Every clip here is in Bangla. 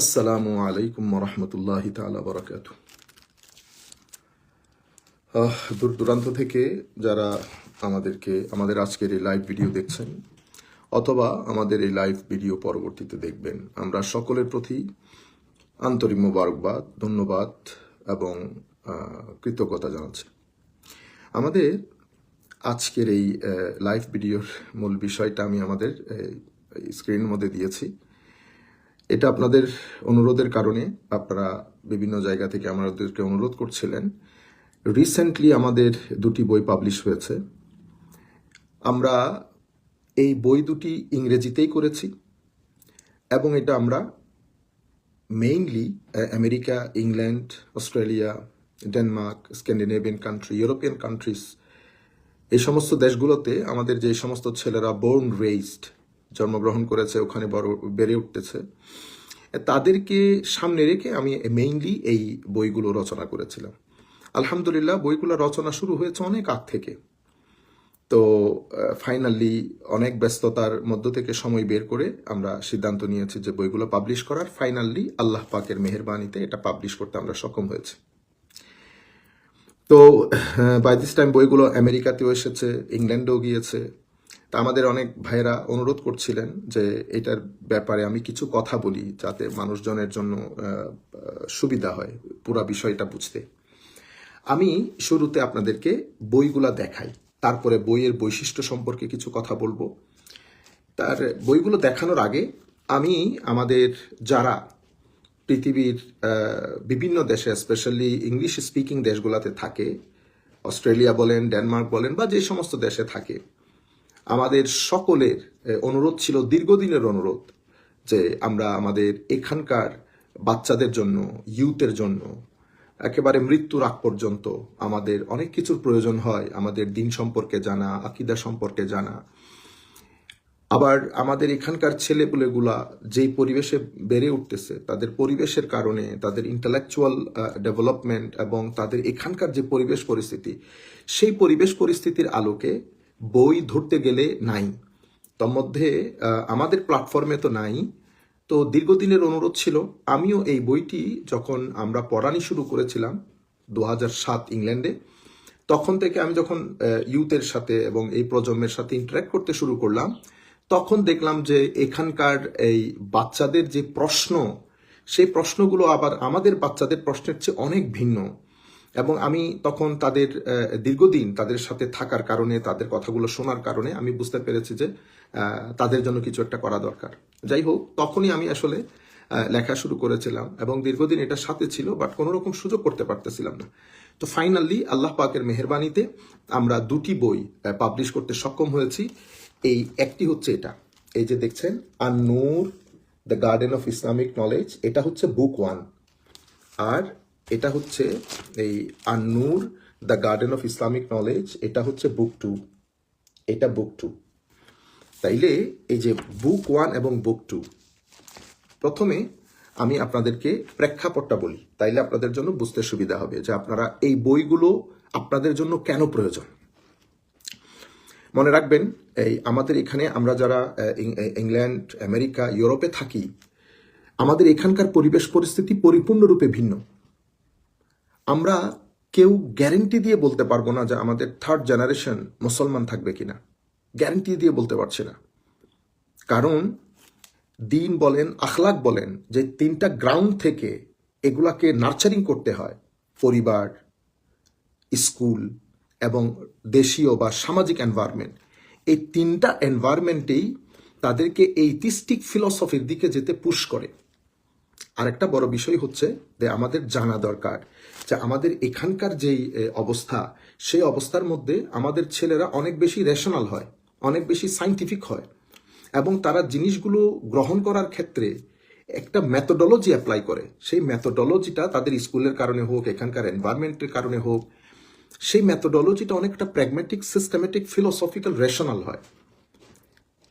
আসসালামু আলাইকুম রহমতুল্লাহি তাআলা বারাকাতুহু। দূর দূরান্ত থেকে যারা আমাদের আজকের এই লাইভ ভিডিও দেখছেন অথবা আমাদের এই লাইভ ভিডিও পরবর্তীতে দেখবেন, আমরা সকলের প্রতি আন্তরিক মোবারকবাদ, ধন্যবাদ এবং কৃতজ্ঞতা জানাচ্ছি। আমাদের আজকের এই লাইভ ভিডিওর মূল বিষয়টা আমি আমাদের স্ক্রিনের মধ্যে দিয়েছি। এটা আপনাদের অনুরোধের কারণে, আপনারা বিভিন্ন জায়গা থেকে আমাদেরকে অনুরোধ করছিলেন। রিসেন্টলি আমাদের দুটি বই পাবলিশ হয়েছে। আমরা এই বই দুটি ইংরেজিতেই করেছি এবং এটা আমরা mainly America, England, Australia, Denmark, Scandinavian country, European countries, এই সমস্ত দেশগুলোতে আমাদের যে সমস্ত ছেলেরা বোর্ন রেইজড, জন্মগ্রহণ করেছে, ওখানে বেড়ে উঠতেছে, তাদেরকে সামনে রেখে আমি মেইনলি এই বইগুলো রচনা করেছিলাম। আলহামদুলিল্লাহ, বইগুলো রচনা শুরু হয়েছে অনেক আগ থেকে। তো ফাইনালি অনেক ব্যস্ততার মধ্য থেকে সময় বের করে আমরা সিদ্ধান্ত নিয়েছি যে বইগুলো পাবলিশ করার। ফাইনালি আল্লাহ পাকের মেহেরবানিতে এটা পাবলিশ করতে আমরা সক্ষম হয়েছি। তো বাই দিস টাইম বইগুলো আমেরিকাতেও এসেছে, ইংল্যান্ডেও গিয়েছে। তা আমাদের অনেক ভাইয়েরা অনুরোধ করছিলেন যে এটার ব্যাপারে আমি কিছু কথা বলি, যাতে মানুষজনের জন্য সুবিধা হয় পুরা বিষয়টা বুঝতে। আমি শুরুতে আপনাদেরকে বইগুলা দেখাই, তারপরে বইয়ের বৈশিষ্ট্য সম্পর্কে কিছু কথা বলবো। তার বইগুলো দেখানোর আগে আমি আমাদের যারা পৃথিবীর বিভিন্ন দেশে, স্পেশালি ইংলিশ স্পিকিং দেশগুলোতে থাকে, অস্ট্রেলিয়া বলেন, ডেনমার্ক বলেন, বা যে সমস্ত দেশে থাকে, আমাদের সকলের অনুরোধ ছিল, দীর্ঘদিনের অনুরোধ, যে আমরা আমাদের এখানকার বাচ্চাদের জন্য, ইউথের জন্য একেবারে মৃত্যুর আগ পর্যন্ত আমাদের অনেক কিছুর প্রয়োজন হয়। আমাদের দিন সম্পর্কে জানা, আকীদা সম্পর্কে জানা, আবার আমাদের এখানকার ছেলেপুলেগুলা যেই পরিবেশে বেড়ে উঠতেছে, তাদের পরিবেশের কারণে তাদের ইন্টেলেকচুয়াল ডেভেলপমেন্ট এবং তাদের এখানকার যে পরিবেশ পরিস্থিতি, সেই পরিবেশ পরিস্থিতির আলোকে বই ধরতে গেলে নাই। তার মধ্যে আমাদের প্ল্যাটফর্মে তো নাই। তো দীর্ঘদিনের অনুরোধ ছিল। আমিও এই বইটি যখন আমরা পড়ানি শুরু করেছিলাম 2007 ইংল্যান্ডে, তখন থেকে আমি যখন ইউথের সাথে এবং এই প্রজন্মের সাথে ইন্টারাক্ট করতে শুরু করলাম, তখন দেখলাম যে এখানকার এই বাচ্চাদের যে প্রশ্ন, সেই প্রশ্নগুলো আবার আমাদের বাচ্চাদের প্রশ্নের চেয়ে অনেক ভিন্ন। এবং আমি তখন তাদের দীর্ঘদিন তাদের সাথে থাকার কারণে, তাদের কথাগুলো শোনার কারণে আমি বুঝতে পেরেছি যে তাদের জন্য কিছু একটা করা দরকার। যাই হোক, তখনই আমি আসলে লেখা শুরু করেছিলাম এবং দীর্ঘদিন এটা সাথে ছিল, বাট কোনো রকম সুযোগ করতে পারতেছিলাম না। তো ফাইনালি আল্লাহ পাকের মেহেরবানিতে আমরা দুটি বই পাবলিশ করতে সক্ষম হয়েছি। এই একটি হচ্ছে এটা, এই যে দেখছেন, আন-নূর, the garden of Islamic knowledge, এটা হচ্ছে বুক 1। আর এটা হচ্ছে এই আন-নূর, the garden of Islamic knowledge, এটা হচ্ছে বুক 2। এটা বুক 2। তাইলে এই যে বুক 1 এবং বুক 2, প্রথমে আমি আপনাদেরকে প্রেক্ষাপটটা বলি, তাইলে আপনাদের জন্য বুঝতে সুবিধা হবে যে আপনারা এই বইগুলো আপনাদের জন্য কেন প্রয়োজন। মনে রাখবেন, এই আমাদের এখানে আমরা যারা ইংল্যান্ড, আমেরিকা, ইউরোপে থাকি, আমাদের এখানকার পরিবেশ পরিস্থিতি পরিপূর্ণরূপে ভিন্ন। আমরা কেউ গ্যারেন্টি দিয়ে বলতে পারবো না যে আমাদের থার্ড জেনারেশন মুসলমান থাকবে কিনা, গ্যারেন্টি দিয়ে বলতে পারছি না। কারণ দিন বলেন, আখলাক বলেন, যে তিনটা গ্রাউন্ড থেকে এগুলাকে নার্চারিং করতে হয়, পরিবার, স্কুল এবং দেশীয় বা সামাজিক এনভায়রনমেন্ট, এই তিনটা এনভায়রনমেন্টেই তাদেরকে এইথিস্টিক ফিলসফির দিকে যেতে পুশ করে। আরেকটা বড় বিষয় হচ্ছে যে আমাদের জানা দরকার যে আমাদের এখানকার যেই অবস্থা, সেই অবস্থার মধ্যে আমাদের ছেলেরা অনেক বেশি রেশনাল হয়, অনেক বেশি সাইন্টিফিক হয়, এবং তারা জিনিসগুলো গ্রহণ করার ক্ষেত্রে একটা মেথোডোলজি অ্যাপ্লাই করে। সেই মেথোডোলজিটা তাদের স্কুলের কারণে হোক, এখানকার এনভায়রনমেন্টের কারণে হোক, সেই মেথোডোলজিটা অনেকটা প্র্যাগম্যাটিক, সিস্টেমেটিক, ফিলোসফিক্যাল, রেশনাল হয়।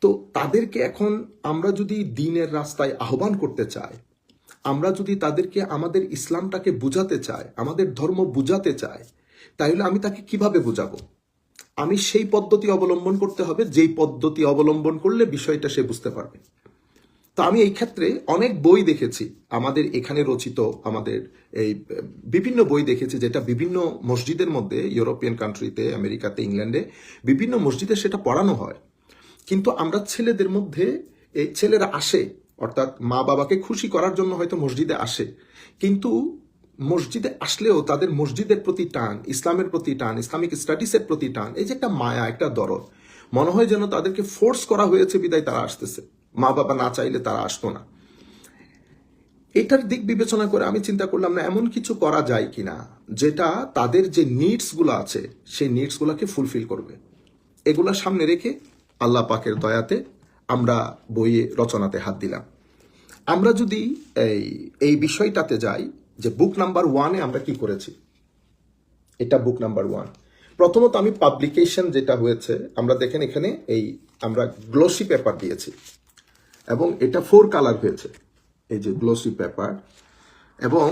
তো তাদেরকে এখন আমরা যদি দিনের রাস্তায় আহ্বান করতে চাই, আমরা যদি তাদেরকে আমাদের ইসলামটাকে বুঝাতে চাই, আমাদের ধর্ম বুঝাতে চাই, তাহলে আমি তাকে কিভাবে বুঝাবো? আমি সেই পদ্ধতি অবলম্বন করতে হবে যেই পদ্ধতি অবলম্বন করলে বিষয়টা সে বুঝতে পারবে। তো আমি এই ক্ষেত্রে অনেক বই দেখেছি, আমাদের এখানে রচিত, আমাদের এই বিভিন্ন বই দেখেছি যেটা বিভিন্ন মসজিদের মধ্যে, ইউরোপিয়ান কান্ট্রিতে, আমেরিকাতে, ইংল্যান্ডে বিভিন্ন মসজিদে সেটা পড়ানো হয়। কিন্তু আমরা ছেলেদের মধ্যে, এই ছেলেরা আসে অর্থাৎ মা বাবাকে খুশি করার জন্য হয়তো মসজিদে আসে, কিন্তু মসজিদে আসলেও তাদের মসজিদের প্রতি টান, ইসলামের প্রতি টান, ইসলামিক স্টাডিজের প্রতি টান, এই যে একটা মায়া, একটা দরদ, মনে হয় যেন তাদেরকে ফোর্স করা হয়েছে বিদায় তারা আসতেছে, মা বাবা না চাইলে তারা আসতো না। এটার দিক বিবেচনা করে আমি চিন্তা করলাম না এমন কিছু করা যায় কিনা যেটা তাদের যে নিডস গুলো আছে সেই নিডস গুলাকে ফুলফিল করবে। এগুলা সামনে রেখে আল্লাহ পাকের দয়াতে আমরা বইয়ে রচনাতে হাত দিলাম। আমরা যদি এই বিষয়টাতে যাই যে বুক নাম্বার 1-এ আমরা কি করেছি, এটা বুক নাম্বার 1। প্রথমত আমি পাবলিকেশন যেটা হয়েছে, আমরা দেখেন এখানে এই আমরা গ্লোসি পেপার দিয়েছি এবং এটা 4 কালার হয়েছে, এই যে গ্লোসি পেপার, এবং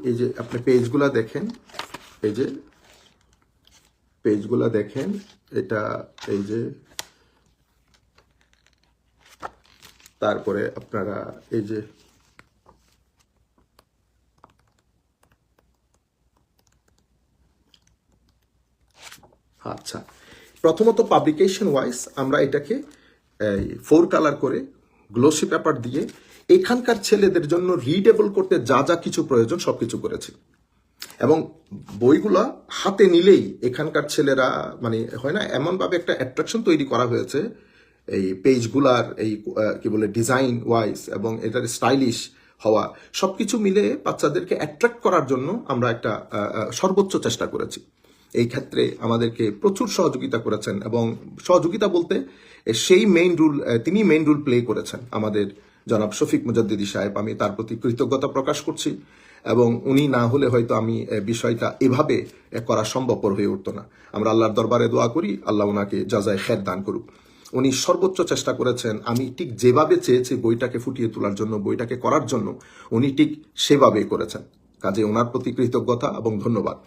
এই যে আপনি পেজগুলা দেখেন, এই যে পেজগুলা দেখেন, এটা এই যে, তারপরে আপনারা এই যে আচ্ছা, প্রথমত পাবলিকেশন ওয়াইজ আমরা এটাকে 4 কালার করে গ্লোসি পেপার দিয়ে এখানকার ছেলেদের জন্য রিডেবল করতে যা যা কিছু প্রয়োজন সবকিছু করেছি। এবং বইগুলা হাতে নিলেই এখানকার ছেলেরা, মানে হয় না, এমনভাবে একটা অ্যাট্রাকশন তৈরি করা হয়েছে এই পেজগুলার, এই কি বলে ডিজাইন ওয়াইজ এবং এটার স্টাইলিশ হওয়া, সবকিছু মিলে বাচ্চাদেরকে অ্যাট্রাক্ট করার জন্য আমরা একটা সর্বোচ্চ চেষ্টা করেছি। এই ক্ষেত্রে আমাদেরকে প্রচুর সহযোগিতা করেছেন, এবং সহযোগিতা বলতে সেই তিনি মেইন রোল প্লে করেছেন আমাদের জনাব শফিক মুজাদ্দিদি সাহেব। আমি তার প্রতি কৃতজ্ঞতা প্রকাশ করছি, এবং উনি না হলে হয়তো আমি বিষয়টা এভাবে করা সম্ভবপর হয়ে উঠতো না। আমরা আল্লাহর দরবারে দোয়া করি, আল্লাহ ওনাকে জাযায়ে খের দান করুক। উনি সর্বোচ্চ চেষ্টা করেছেন, আমি ঠিক যেভাবে চেয়েছি বইটাকে ফুটিয়ে তোলার জন্য, বইটাকে করার জন্য, উনি ঠিক সেভাবেই করেছেন। কাজে ওনার প্রতি কৃতজ্ঞতা এবং ধন্যবাদ।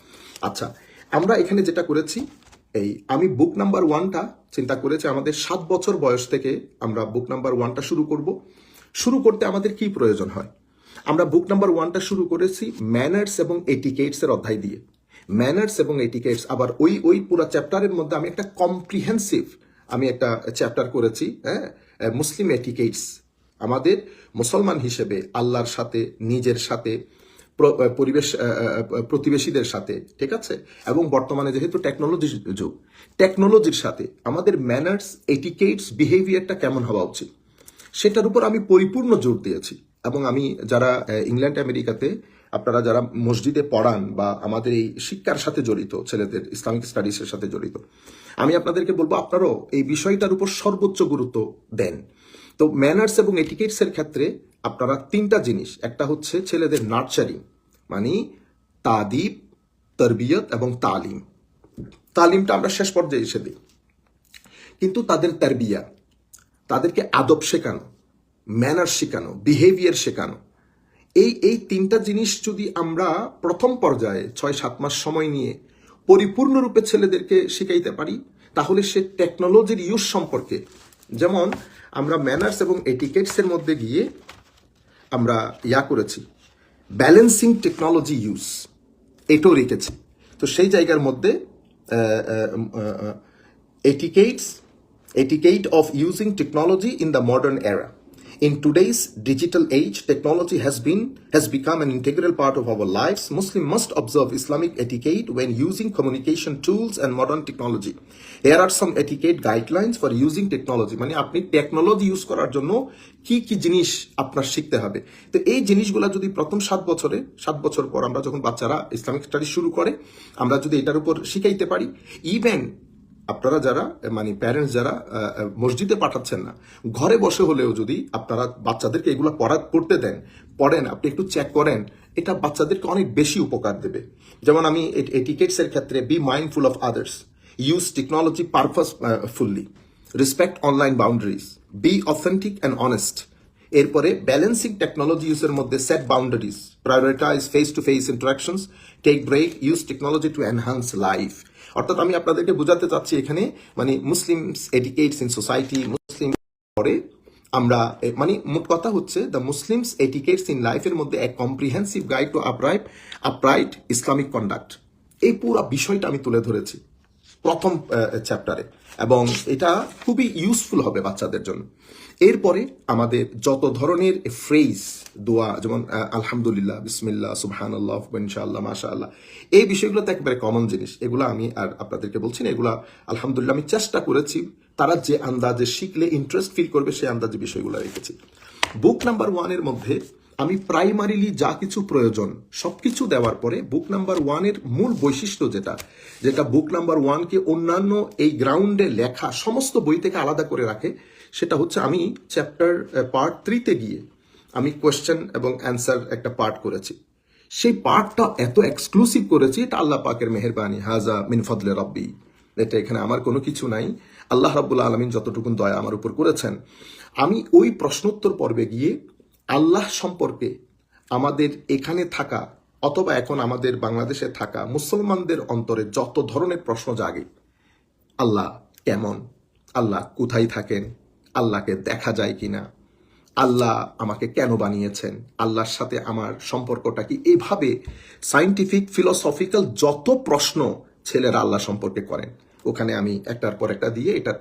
আচ্ছা, আমরা এখানে যেটা করেছি, আমি বুক নাম্বার 1টা চিন্তা করেছি আমাদের 7 বছর বয়স থেকে আমরা বুক নাম্বার 1টা শুরু করব। শুরু করতে আমাদের কি প্রয়োজন হয়, আমরা বুক নাম্বার 1টা শুরু করেছি ম্যানার্স এবং এটিকেটস এর অধ্যায় দিয়ে। ম্যানার্স এবং এটিকেটস, আবার ওই পুরো চ্যাপ্টারের মধ্যে আমি একটা কম্প্রিহেন্সিভ একটা চ্যাপ্টার করেছি, হ্যাঁ, মুসলিম এটিকেটস, আমাদের মুসলমান হিসেবে আল্লাহর সাথে, নিজের সাথে, পরিবেশ, প্রতিবেশীদের সাথে, ঠিক আছে, এবং বর্তমানে যেহেতু টেকনোলজির যুগ, টেকনোলজির সাথে আমাদের ম্যানার্স, এটিকেটস, বিহেভিয়ারটা কেমন হওয়া উচিত সেটার উপর আমি পরিপূর্ণ জোর দিয়েছি। এবং আমি যারা ইংল্যান্ড আমেরিকাতে আপনারা যারা মসজিদে পড়ান বা আমাদের এই শিক্ষার সাথে জড়িত, ছেলেদের ইসলামিক স্টাডিজের সাথে জড়িত, আমি আপনাদেরকে বলবো আপনারাও এই বিষয়টার উপর সর্বোচ্চ গুরুত্ব দেন। তো ম্যানার্স এবং এটিকেটস এর ক্ষেত্রে আপনারা 3টা জিনিস, একটা হচ্ছে ছেলেদের নার্চারিং, মানে তাদিব, তরবিয়ত এবং তালিম। তালিমটা আমরা শেষ পর্যায়ে এসে দিই, কিন্তু তাদের তারবিয়া, তাদেরকে আদব শেখানো, ম্যানার শেখানো, বিহেভিয়ার শেখানো, এই 3টা জিনিস যদি আমরা প্রথম পর্যায়ে 6-7 মাস সময় নিয়ে পরিপূর্ণরূপে ছেলেদেরকে শিখাইতে পারি, তাহলে সে টেকনোলজির ইউজ সম্পর্কে, যেমন আমরা ম্যানার্স এবং এটিকেটস এর মধ্যে গিয়ে আমরা করেছি ব্যালেন্সিং টেকনোলজি ইউজ, এটাও রেখেছি। তো সেই জায়গার মধ্যে etiquette of using technology in the modern era. In today's digital age, technology has become an integral part of our lives. Muslims must observe Islamic etiquette when using communication tools and modern technology. Here are some etiquette guidelines for using technology. মানে আপনি টেকনোলজি ইউজ করার জন্য কি কি জিনিস আপনার শিখতে হবে। তো এই জিনিসগুলো যদি প্রথম 7 বছর পর আমরা যখন বাচ্চারা ইসলামিক স্টাডি শুরু করে, আমরা যদি এটার উপর শিখাইতে পারি, ইভেন আপনারা যারা, মানে প্যারেন্টস যারা মসজিদে পাঠাচ্ছেন না, ঘরে বসে হলেও যদি আপনারা বাচ্চাদেরকে এগুলো পড়েন, আপনি একটু চেক করেন, এটা বাচ্চাদেরকে অনেক বেশি উপকার দেবে। যেমন আমি এটিকেটস এর ক্ষেত্রে be mindful of others, use technology purposefully, respect online boundaries, be authentic and honest. এরপরে ব্যালেন্সিং টেকনোলজি ইউজের মধ্যে set boundaries, prioritise face to face interactions, take break, use technology to enhance life. অর্থাৎ আমি আপনাদেরকে বোঝাতে চাচ্ছি এখানে, মানে মুসলিম এটিকেটস ইন সোসাইটি, মুসলিম পরে আমরা মানে মোট কথা হচ্ছে দ্য মুসলিমস এটিকেটস ইন লাইফের মধ্যে এক comprehensive guide to upright Islamic conduct, এই পুরো বিষয়টা আমি তুলে ধরেছি প্রথম চ্যাপ্টারে, এবং এটা খুবই ইউজফুল হবে বাচ্চাদের জন্য। এরপরে আমাদের যত ধরনের ফ্রেজ দোয়া, যেমন আলহামদুলিল্লাহ, বিসমিল্লাহ, সুবহানাল্লাহ, ইনশাআল্লাহ, মাশাআল্লাহ, এই বিষয়গুলো তো একেবারে কমন জিনিস, এগুলো আমি আর আপনাদেরকে বলছি না। এগুলা আলহামদুলিল্লাহ আমি চেষ্টা করেছি তারা যে আন্দাজে শিখলে ইন্টারেস্ট ফিল করবে সেই আন্দাজে বিষয়গুলো রেখেছি। বুক নাম্বার 1-এর মধ্যে আমি প্রাইমারিলি যা কিছু প্রয়োজন সবকিছু দেওয়ার পরে বুক নাম্বার 1-এর মূল বৈশিষ্ট্য যেটা বুক নাম্বার 1-কে অন্যান্য এই গ্রাউন্ডে লেখা সমস্ত বই থেকে আলাদা করে রাখে, সেটা হচ্ছে আমি চ্যাপ্টার পার্ট 3-তে গিয়ে আমি কোয়েশ্চেন এবং অ্যান্সার একটা পার্ট করেছি। সেই পার্টটা এত এক্সক্লুসিভ করেছি, এটা আল্লাহ পাকের মেহেরবানি, হাজা মিন ফদলে রব্বি, এটা এখানে আমার কোনো কিছু নাই, আল্লাহ রাব্বুল আলামিন যতটুকুন দয়া আমার উপর করেছেন। আমি ওই প্রশ্নোত্তর পর্বে গিয়ে আল্লাহ সম্পর্কে আমাদের এখানে থাকা অথবা এখন আমাদের বাংলাদেশে থাকা মুসলমানদের অন্তরে যত ধরনের প্রশ্ন জাগে, আল্লাহ কেমন, আল্লাহ কোথায় থাকেন, আল্লাহকে দেখা যায় কিনা, আল্লাহ আমাকে কেন বানিয়েছেন, আল্লাহর সাথে আমার সম্পর্কটা কি, এইভাবে সায়েন্টিফিক ফিলোসফিক্যাল যত প্রশ্ন ছেলেরা আল্লাহ সম্পর্কে করেন, ওখানে আমি একটার পর একটা দিয়ে এটা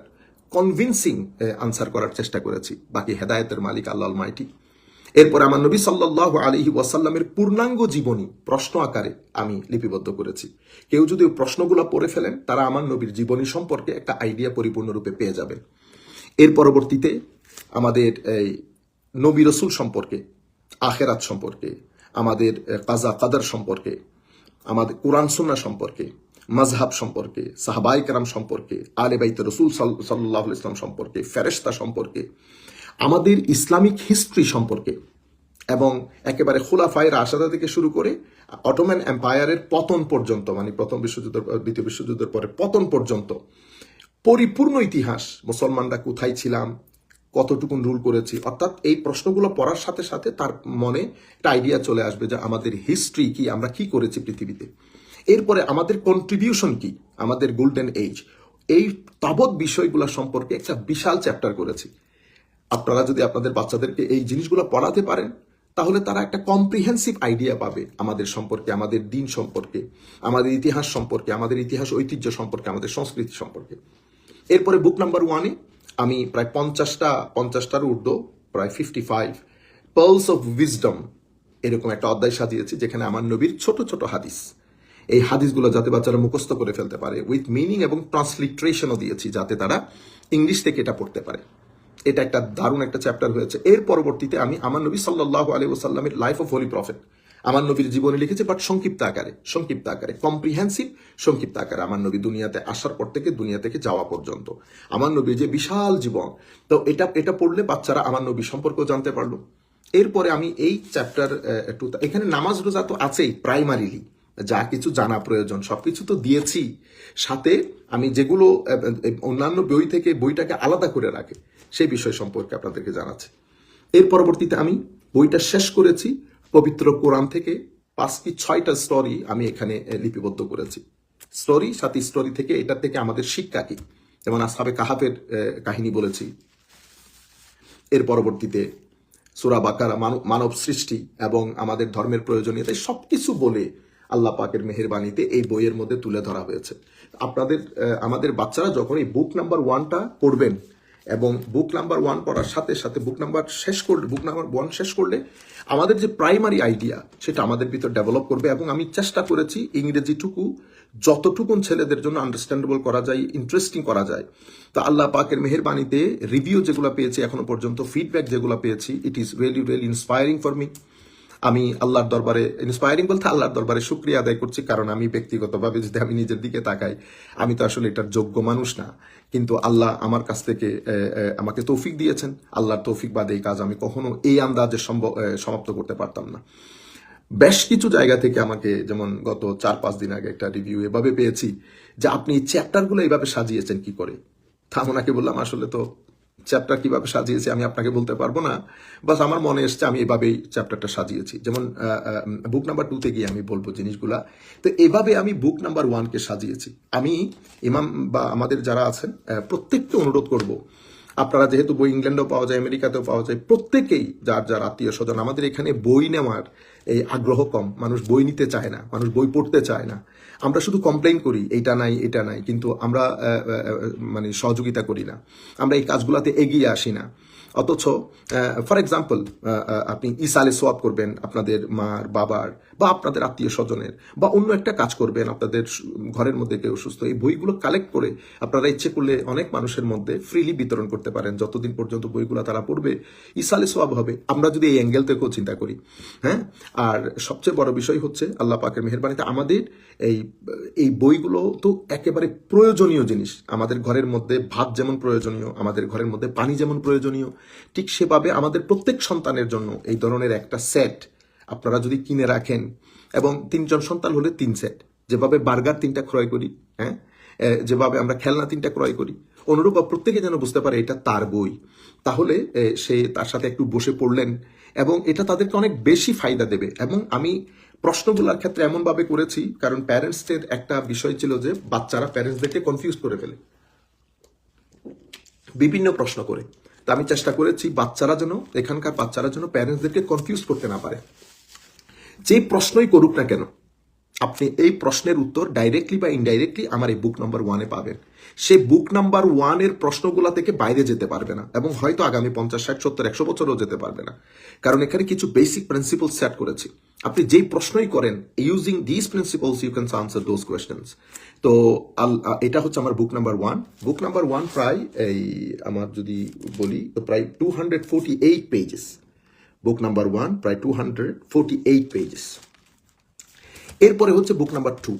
কনভিন্সিং আনসার করার চেষ্টা করেছি। বাকি হেদায়েতের মালিক আল্লাহ অলমাইটি। এরপর আমার নবী সাল্লাল্লাহু আলাইহি ওয়াসাল্লামের পূর্ণাঙ্গ জীবনী প্রশ্ন আকারে আমি লিপিবদ্ধ করেছি। কেউ যদি ওই প্রশ্নগুলো পড়ে ফেলেন, তারা আমার নবীর জীবনী সম্পর্কে একটা আইডিয়া পরিপূর্ণরূপে পেয়ে যাবেন। এর পরবর্তীতে আমাদের এই নবী রসুল সম্পর্কে, আখেরাত সম্পর্কে, আমাদের কাজা কাদার সম্পর্কে, আমাদের কোরআন সুন্নাহ সম্পর্কে, মাজহাব সম্পর্কে, সাহাবায়ে কেরাম সম্পর্কে, আলে বাইত রসুল সাল্লাল্লাহু আলাইহি ওয়াসাল্লাম সম্পর্কে, ফেরেশতা সম্পর্কে, আমাদের ইসলামিক হিস্ট্রি সম্পর্কে, এবং একেবারে খুলাফায়ে রাশেদা থেকে শুরু করে অটোমান এম্পায়ারের পতন পর্যন্ত, মানে প্রথম বিশ্বযুদ্ধ, দ্বিতীয় বিশ্বযুদ্ধের পরে পতন পর্যন্ত পরিপূর্ণ ইতিহাস, মুসলমানরা কোথায় ছিলাম, কতটুকুন রুল করেছি, অর্থাৎ এই প্রশ্নগুলো পড়ার সাথে সাথে তার মনে একটা আইডিয়া চলে আসবে যে আমাদের হিস্ট্রি কি, আমরা কি করেছি পৃথিবীতে, এরপরে আমাদের কন্ট্রিবিউশন কি, আমাদের গোল্ডেন এজ, এই তাবৎ বিষয়গুলো সম্পর্কে একটা বিশাল চ্যাপ্টার করেছি। আপনারা যদি আপনাদের বাচ্চাদেরকে এই জিনিসগুলো পড়াতে পারেন, তাহলে তারা একটা কম্প্রিহেন্সিভ আইডিয়া পাবে আমাদের সম্পর্কে, আমাদের দিন সম্পর্কে, আমাদের ইতিহাস সম্পর্কে, আমাদের ইতিহাস ঐতিহ্য সম্পর্কে, আমাদের সংস্কৃতি সম্পর্কে। এরপরে বুক নাম্বার 1-এ আমি প্রায় 50টার ঊর্ধ্ব, প্রায় 55 পার্লস অফ উইজডম এরকম একটা অধ্যায় সাজিয়েছি, যেখানে আমার নবীর ছোট ছোট হাদিস, এই হাদিসগুলো যাতে বাচ্চারা মুখস্থ করে ফেলতে পারে, উইথ মিনিং এবং ট্রান্সলিটারেশনও দিয়েছি, যাতে তারা ইংলিশ থেকে এটা পড়তে পারে। এটা একটা দারুণ একটা চ্যাপ্টার হয়েছে। এর পরবর্তীতে আমি আমার নবী সাল্লাল্লাহু আলাইহি ওয়াসাল্লামের লাইফ অফ হোলি প্রফেট, আমার নবীর জীবনী লিখেছি, বাট সংক্ষিপ্ত আকারে কম্প্রিহেন্সিভ সংক্ষিপ্ত আকারে। আমার নবী দুনিয়াতে আসার পর থেকে দুনিয়া থেকে যাওয়া পর্যন্ত আমার নবীর যে বিশাল জীবন, তো এটা পড়লে বাচ্চারা আমার নবী সম্পর্কেও জানতে পারলো। এরপরে আমি এই চ্যাপ্টার এখানে নামাজ রোজা তো আছেই, প্রাইমারিলি যা কিছু জানা প্রয়োজন সবকিছু তো দিয়েছি, সাথে আমি যেগুলো অন্যান্য বই থেকে বইটাকে আলাদা করে রাখে সেই বিষয় সম্পর্কে আপনাদেরকে জানাচ্ছি। এর পরবর্তীতে আমি বইটা শেষ করেছি পবিত্র কোরআন থেকে 5 কি 6টা স্টোরি আমি এখানে লিপিবদ্ধ করেছি। স্টোরি থেকে এটার থেকে আমাদের শিক্ষা কি, যেমন আসহাবে কাহাফের কাহিনী বলেছি। এর পরবর্তীতে সূরা বাকারা, মানব সৃষ্টি এবং আমাদের ধর্মের প্রয়োজনীয়তা, সবকিছু বলে আল্লাহ পাকের মেহেরবানিতে এই বইয়ের মধ্যে তুলে ধরা হয়েছে। আমাদের বাচ্চারা যখন এই বুক নাম্বার 1টা পড়বেন, এবং বুক নাম্বার 1 পড়ার সাথে সাথে বুক নাম্বার 1 শেষ করলে আমাদের যে প্রাইমারি আইডিয়া সেটা আমাদের ভিতর ডেভেলপ করবে। এবং আমি চেষ্টা করেছি ইংরেজিটুকু যতটুকুন ছেলেদের জন্য আন্ডারস্ট্যান্ডেবল করা যায়, ইন্টারেস্টিং করা যায়। তো আল্লাহ পাকের মেহেরবানিতে রিভিউ যেগুলো পেয়েছি এখনো পর্যন্ত, ফিডব্যাক যেগুলো পেয়েছি, it is really inspiring for me. আমি আল্লাহর দরবারে, ইন্সপায়ারিং বলতে আল্লাহর দরবারে শুকরিয়া আদায় করছি, কারণ আমি ব্যক্তিগতভাবে যদি আমি নিজের দিকে তাকাই, আমি তো আসলে এটার যোগ্য মানুষ না, কিন্তু আল্লাহ আমার কাছ থেকে আমাকে তৌফিক দিয়েছেন। আল্লাহর তৌফিক বাদে এই কাজ আমি কখনো এই আন্দাজে সমাপ্ত করতে পারতাম না। বেশ কিছু জায়গা থেকে আমাকে, যেমন গত 4-5 দিন আগে একটা রিভিউ এভাবে পেয়েছি যে আপনি এই চ্যাপ্টারগুলো এইভাবে সাজিয়েছেন কি করে। তা ওনাকে বললাম, আসলে তো চ্যাপ্টার কিভাবে সাজিয়েছি আমি আপনাকে বলতে পারবো না, বাস আমার মনে এসছে আমি এভাবেই চ্যাপ্টারটা সাজিয়েছি। যেমন বুক নাম্বার 2-তে গিয়ে আমি বলবো জিনিসগুলা, তো এভাবে আমি বুক নাম্বার 1-কে সাজিয়েছি। আমি ইমাম বা আমাদের যারা আছেন প্রত্যেককে অনুরোধ করব, আপনারা যেহেতু বই ইংল্যান্ডেও পাওয়া যায়, আমেরিকাতেও পাওয়া যায়, প্রত্যেকেই যার যার আত্মীয় স্বজন, আমাদের এখানে বই নেওয়ার এই আগ্রহ কম, মানুষ বই নিতে চায় না, মানুষ বই পড়তে চায় না। আমরা শুধু কমপ্লেইন করি এটা নাই এটা নাই, কিন্তু আমরা মানে সহযোগিতা করি না, আমরা এই কাজগুলোতে এগিয়ে আসি না। অথচ ফর এক্সাম্পল আপনি ইসালে সোয়াব করবেন আপনাদের মার বাবার বা আপনাদের আত্মীয় স্বজনের, বা অন্য একটা কাজ করবেন আপনাদের ঘরের মধ্যে কেউ অসুস্থ, এই বইগুলো কালেক্ট করে আপনারা ইচ্ছে করলে অনেক মানুষের মধ্যে ফ্রিলি বিতরণ করতে পারেন। যতদিন পর্যন্ত বইগুলো তারা পড়বে ইসালে সোয়াব হবে, আমরা যদি এই অ্যাঙ্গেল থেকেও চিন্তা করি। হ্যাঁ, আর সবচেয়ে বড় বিষয় হচ্ছে আল্লাহ পাকের মেহেরবানিতে আমাদের এই এই বইগুলো তো একেবারে প্রয়োজনীয় জিনিস। আমাদের ঘরের মধ্যে ভাত যেমন প্রয়োজনীয়, আমাদের ঘরের মধ্যে পানি যেমন প্রয়োজনীয়, ঠিক সেভাবে আমাদের প্রত্যেক সন্তানের জন্য এই ধরনের একটা সেট আপনারা যদি কিনে রাখেন, এবং 3জন সন্তান হলে 3 সেট, যেভাবে বার্গার 3টা ক্রয় করি, হ্যাঁ, যেভাবে আমরা খেলনা 3টা ক্রয় করি, অনুরূপ প্রত্যেকে যেন বুঝতে পারে এটা তার বই। তাহলে সে তার সাথে একটু বসে পড়লেন এবং এটা তাদেরকে অনেক বেশি ফায়দা দেবে। এবং আমি প্রশ্নগুলোর ক্ষেত্রে এমনভাবে করেছি, কারণ প্যারেন্টসদের একটা বিষয় ছিল যে বাচ্চারা প্যারেন্টসদেরকে কনফিউজ করে ফেলে বিভিন্ন প্রশ্ন করে। তা আমি চেষ্টা করেছি এখানকার বাচ্চারা যেন প্যারেন্টসদেরকে কনফিউজ করতে না পারে। যে প্রশ্নই করুক না কেন, আপনি এই প্রশ্নের উত্তর ডাইরেক্টলি বা ইনডাইরেক্টলি আমার এই বুক নাম্বার 1-এ পাবেন। সে বুক নাম্বার 1-এর প্রশ্নগুলা থেকে বাইরে যেতে পারবে না, এবং হয়তো আগামী 50, 60, 70, 100 বছরও যেতে পারবে না, কারণ এখানে কিছু বেসিক প্রিন্সিপল সেট করেছি। আপনি যেই প্রশ্নই করেন, using this principles you can answer those questions. তো এটা হচ্ছে আমার বুক নাম্বার 1। বুক নাম্বার 1 প্রায় এই আমার যদি বলি তো প্রায় 248 পেজেস। বুক নাম্বার 1 প্রায় 248 পেজেস। এরপরে হচ্ছে বুক নাম্বার 2,